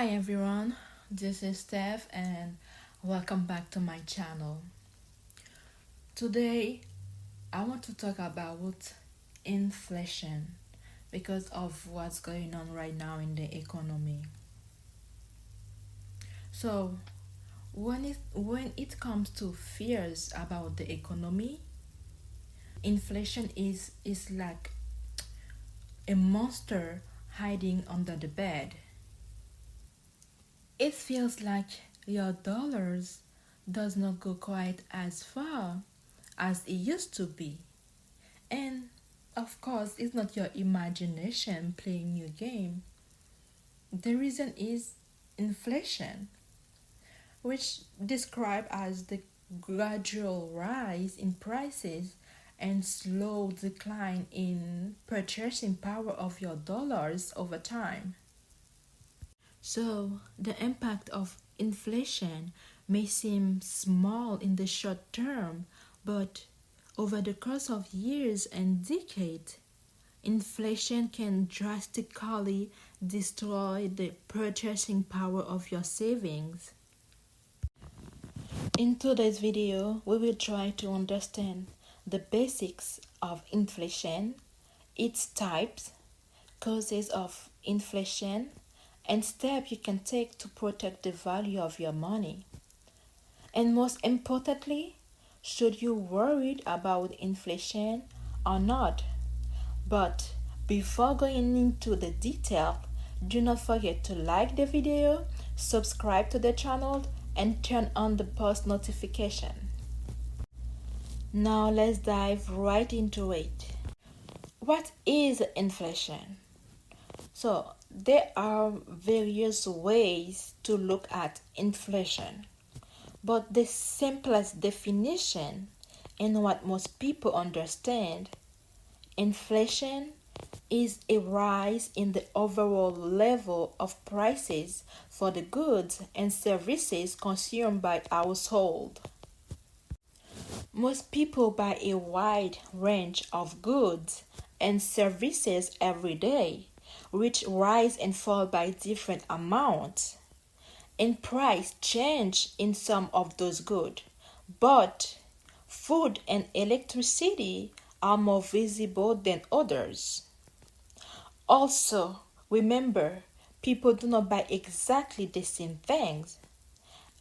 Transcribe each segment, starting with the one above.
Hi everyone, this is Steph and welcome back to my channel. Today I want to talk about inflation because of what's going on right now in the economy. So, when it comes to fears about the economy, inflation is like a monster hiding under the bed. It feels like your dollars does not go quite as far as it used to be. And of course, it's not your imagination playing your game. The reason is inflation, which described as the gradual rise in prices and slow decline in purchasing power of your dollars over time. So, the impact of inflation may seem small in the short term, but over the course of years and decades, inflation can drastically destroy the purchasing power of your savings. In today's video, we will try to understand the basics of inflation, its types, causes of inflation, and steps you can take to protect the value of your money. And most importantly, should you worried about inflation or not? But before going into the detail, do not forget to like the video, subscribe to the channel, and turn on the post notification. Now let's dive right into it. What is inflation? So, there are various ways to look at inflation, but the simplest definition and what most people understand, inflation is a rise in the overall level of prices for the goods and services consumed by households. Most people buy a wide range of goods and services every day, which rise and fall by different amounts. And price change in some of those goods, but food and electricity are more visible than others. Also, remember, people do not buy exactly the same things.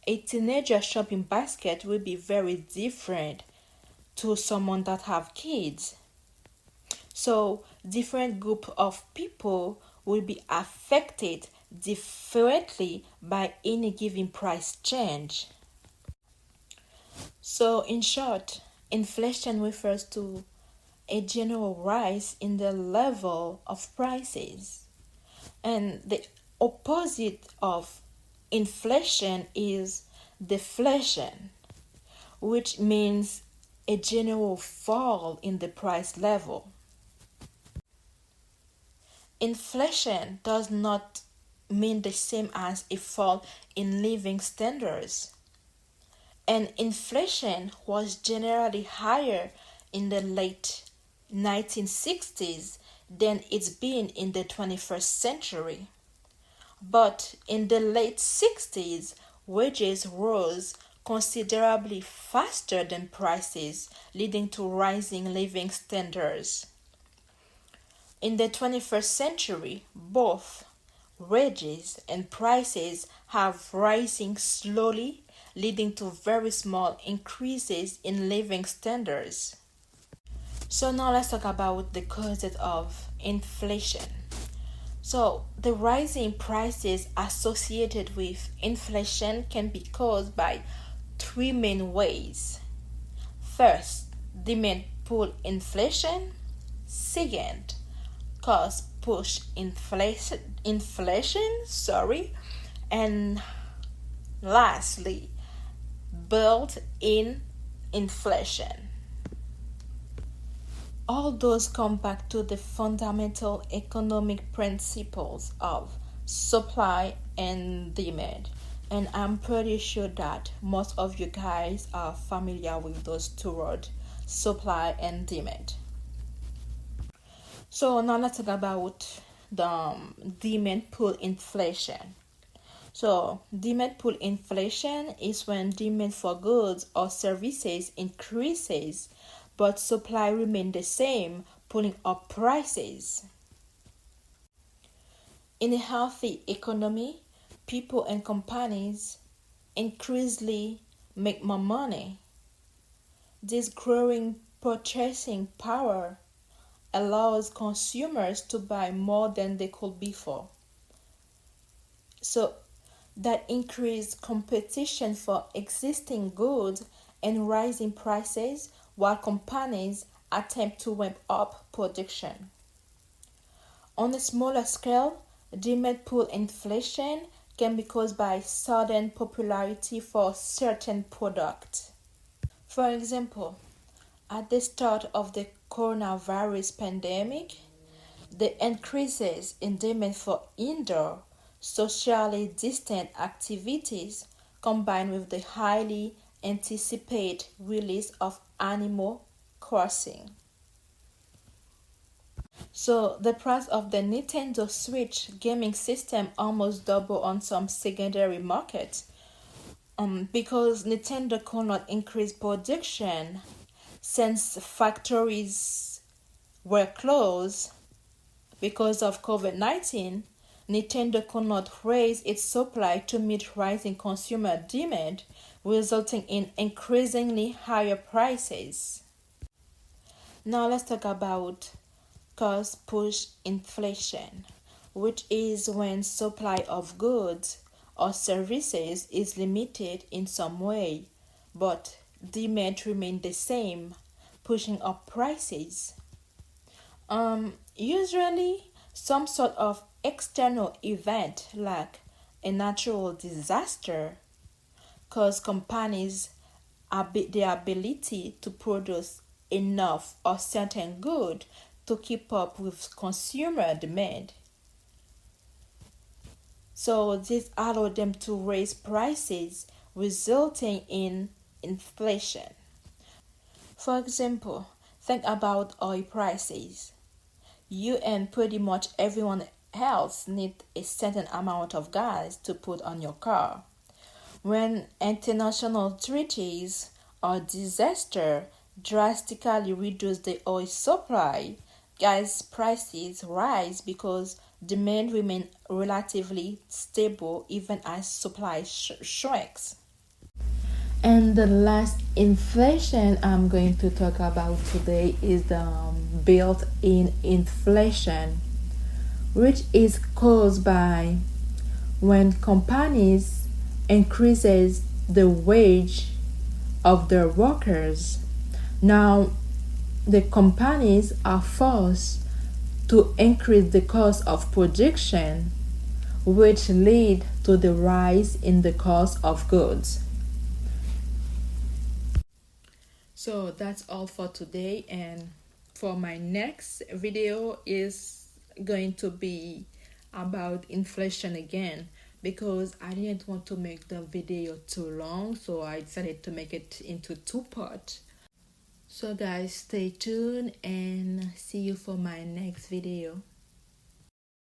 A teenager shopping basket will be very different to someone that have kids. So different group of people will be affected differently by any given price change. So in short, inflation refers to a general rise in the level of prices. And the opposite of inflation is deflation, which means a general fall in the price level. Inflation does not mean the same as a fall in living standards. And inflation was generally higher in the late 1960s than it's been in the 21st century. But in the late 60s, wages rose considerably faster than prices, leading to rising living standards. In the 21st century, both wages and prices have rising slowly, leading to very small increases in living standards. So now let's talk about the causes of inflation. So the rising prices associated with inflation can be caused by three main ways. First, demand pull inflation. Second, cost push inflation, and lastly, built-in inflation. All those come back to the fundamental economic principles of supply and demand, and I'm pretty sure that most of you guys are familiar with those two words, supply and demand. So now let's talk about the demand pull inflation. So, demand pull inflation is when demand for goods or services increases, but supply remains the same, pulling up prices. In a healthy economy, people and companies increasingly make more money. This growing purchasing power allows consumers to buy more than they could before. So that increased competition for existing goods and rising prices while companies attempt to ramp up production. On a smaller scale, demand pull inflation can be caused by sudden popularity for certain products. For example, at the start of the coronavirus pandemic, the increases in demand for indoor, socially distant activities combined with the highly anticipated release of Animal Crossing. So the price of the Nintendo Switch gaming system almost doubled on some secondary markets because Nintendo could not increase production since factories were closed because of COVID-19. Nintendo could not raise its supply to meet rising consumer demand, resulting in increasingly higher prices. Now let's talk about cost push inflation, which is when supply of goods or services is limited in some way, but demand remains the same, pushing up prices. Usually, some sort of external event like a natural disaster cause companies the ability to produce enough of certain good to keep up with consumer demand. So this allowed them to raise prices, resulting in inflation. For example, think about oil prices. You and pretty much everyone else need a certain amount of gas to put on your car. When international treaties or disaster drastically reduce the oil supply, gas prices rise because demand remains relatively stable even as supply shrinks. And the last inflation I'm going to talk about today is the built-in inflation, which is caused by when companies increases the wage of their workers. Now the companies are forced to increase the cost of production, which lead to the rise in the cost of goods. So that's all for today, and for my next video is going to be about inflation again, because I didn't want to make the video too long, so I decided to make it into two parts. So guys, stay tuned and see you for my next video.